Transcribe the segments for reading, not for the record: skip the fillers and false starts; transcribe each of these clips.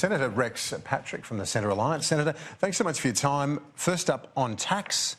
Senator Rex Patrick from the Centre Alliance. Senator, thanks so much for your time. First up, on tax,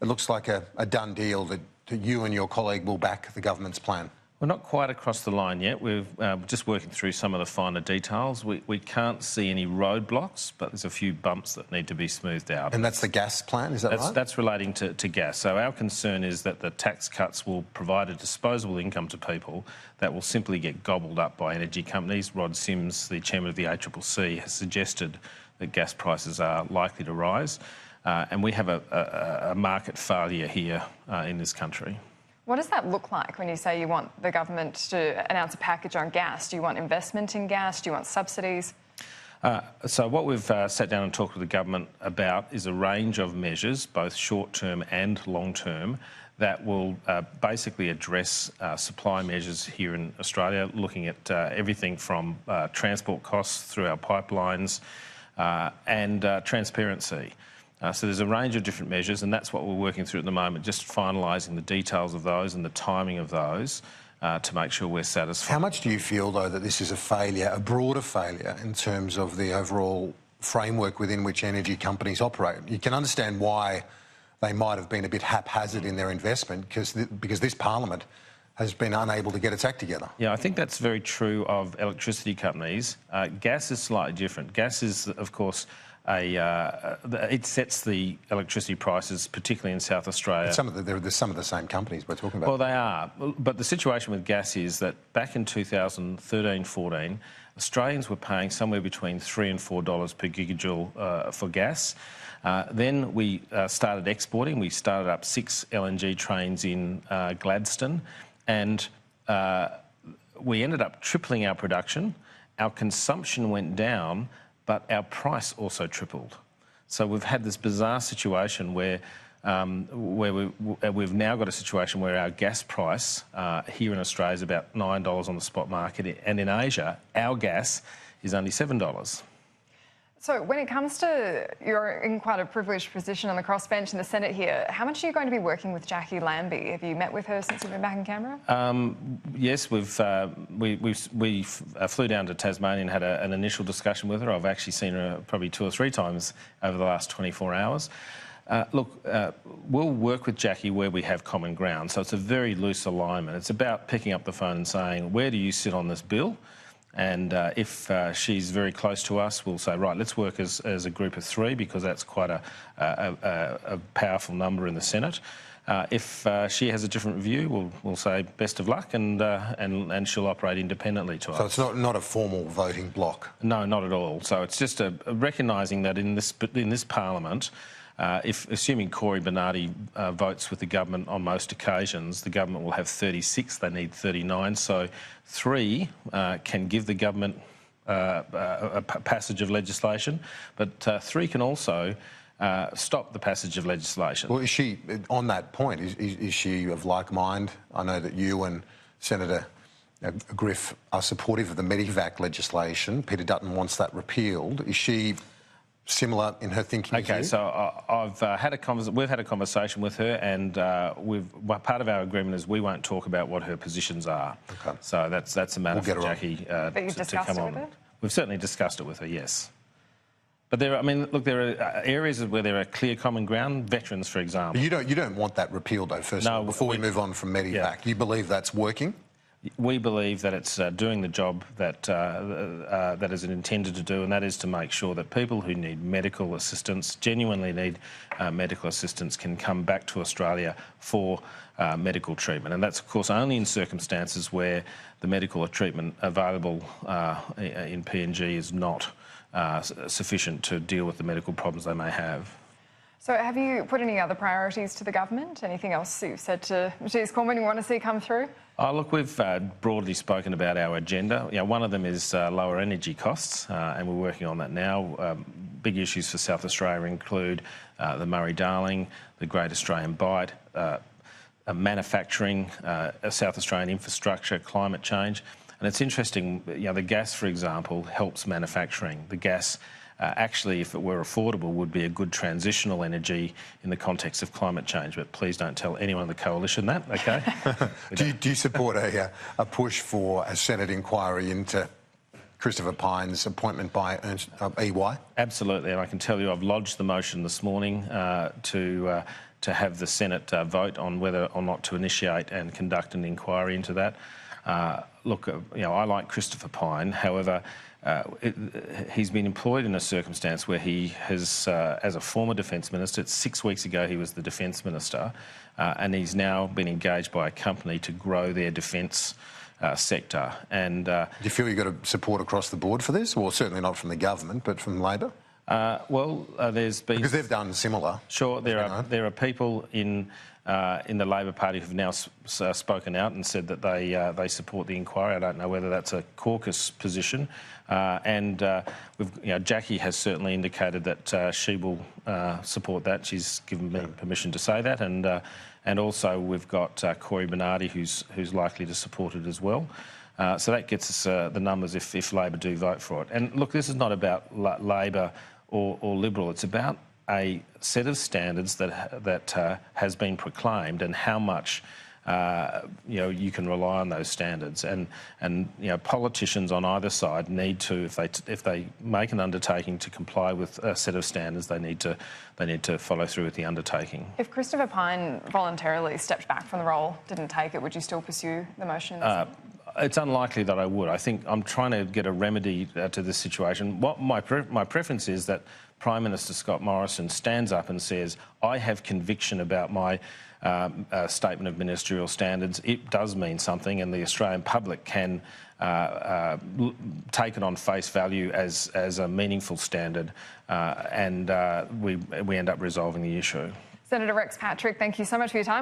it looks like a done deal that you and your colleague will back the government's plan. We're not quite across the line yet. We're just working through some of the finer details. We can't see any roadblocks, but there's a few bumps that need to be smoothed out. And that's the gas plan, is that right? That's relating to gas. So our concern is that the tax cuts will provide a disposable income to people that will simply get gobbled up by energy companies. Rod Sims, the chairman of the ACCC, has suggested that gas prices are likely to rise. And we have a market failure here in this country. What does that look like when you say you want the government to announce a package on gas? Do you want investment in gas? Do you want subsidies? So what we've sat down and talked with the government about is a range of measures, both short-term and long-term, that will basically address supply measures here in Australia, looking at everything from transport costs through our pipelines and transparency. So there's a range of different measures, and that's what we're working through at the moment, just finalising the details of those and the timing of those to make sure we're satisfied. How much do you feel, though, that this is a failure, a broader failure, in terms of the overall framework within which energy companies operate? You can understand why they might have been a bit haphazard in their investment, because this parliament has been unable to get its act together. Yeah, I think that's very true of electricity companies. Gas is slightly different. Gas is, of course, it sets the electricity prices, particularly in South Australia. There's some of the same companies we're talking about. Well, they are. But the situation with gas is that back in 2013-14, Australians were paying somewhere between $3 and $4 per gigajoule for gas. Then we started exporting. We started up 6 LNG trains in Gladstone, and we ended up tripling our production. Our consumption went down, but our price also tripled. So we've had this bizarre situation where we've now got a situation where our gas price here in Australia is about $9 on the spot market, and in Asia, our gas is only $7. So when it comes to, you're in quite a privileged position on the crossbench in the Senate here, how much are you going to be working with Jackie Lambie? Have you met with her since you've been back in Canberra? Yes, we flew down to Tasmania and had an initial discussion with her. I've actually seen her probably 2 or 3 times over the last 24 hours. We'll work with Jackie where we have common ground, so it's a very loose alignment. It's about picking up the phone and saying, where do you sit on this bill? And if she's very close to us, we'll say, right, let's work as a group of 3, because that's quite a powerful number in the Senate. If she has a different view, we'll say best of luck, and she'll operate independently to us. So it's not a formal voting bloc? No, not at all. So it's just recognising that in this parliament, assuming Corey Bernardi votes with the government on most occasions, the government will have 36. They need 39. So 3 can give the government a passage of legislation, but 3 can also stop the passage of legislation. Well, is she, on that point, is she of like mind? I know that you and Senator Griff are supportive of the Medivac legislation. Peter Dutton wants that repealed. Is she similar in her thinking? Okay, so we've had a conversation with her, and part of our agreement is we won't talk about what her positions are. Okay. So that's a matter for Jackie to come on. We've certainly discussed it with her, yes. But there are areas where there are clear common ground. Veterans, for example. But you don't want that repealed, though. First of all, before we move on from Medivac, yeah. You believe that's working? We believe that it's doing the job that is intended to do, and that is to make sure that people who need medical assistance, genuinely need medical assistance, can come back to Australia for medical treatment. And that's, of course, only in circumstances where the medical treatment available in PNG is not sufficient to deal with the medical problems they may have. So have you put any other priorities to the government? Anything else you've said to Ms. Cormann you want to see come through? Oh, look, we've broadly spoken about our agenda. One of them is lower energy costs, and we're working on that now. Big issues for South Australia include the Murray-Darling, the Great Australian Bight, manufacturing, South Australian infrastructure, climate change. And it's interesting, the gas, for example, helps manufacturing. The gas, actually, if it were affordable, would be a good transitional energy in the context of climate change. But please don't tell anyone in the coalition that, OK? Do you support a push for a Senate inquiry into Christopher Pyne's appointment by EY? Absolutely, and I can tell you I've lodged the motion this morning to have the Senate vote on whether or not to initiate and conduct an inquiry into that. Look, I like Christopher Pyne. However, he's been employed in a circumstance where he has, as a former Defence Minister, 6 weeks ago he was the Defence Minister, and he's now been engaged by a company to grow their defence sector. And do you feel you've got support across the board for this? Well, certainly not from the government, but from Labor? There's been... Because they've done similar. Sure, there are people in the Labor Party who've now spoken out and said that they support the inquiry. I don't know whether that's a caucus position. Jackie has certainly indicated that she will support that. She's given me permission to say that, and also we've got Corey Bernardi who's likely to support it as well. So that gets us the numbers if Labor do vote for it. And look, this is not about Labor or Liberal. It's about a set of standards that has been proclaimed, and how much you can rely on those standards. And politicians on either side need to, if they make an undertaking to comply with a set of standards, they need to follow through with the undertaking. If Christopher Pyne voluntarily stepped back from the role, didn't take it, would you still pursue the motion in the Senate? It's unlikely that I would. I think I'm trying to get a remedy to this situation. What my preference is that Prime Minister Scott Morrison stands up and says, I have conviction about my statement of ministerial standards. It does mean something, and the Australian public can take it on face value as a meaningful standard, and we end up resolving the issue. Senator Rex Patrick, thank you so much for your time.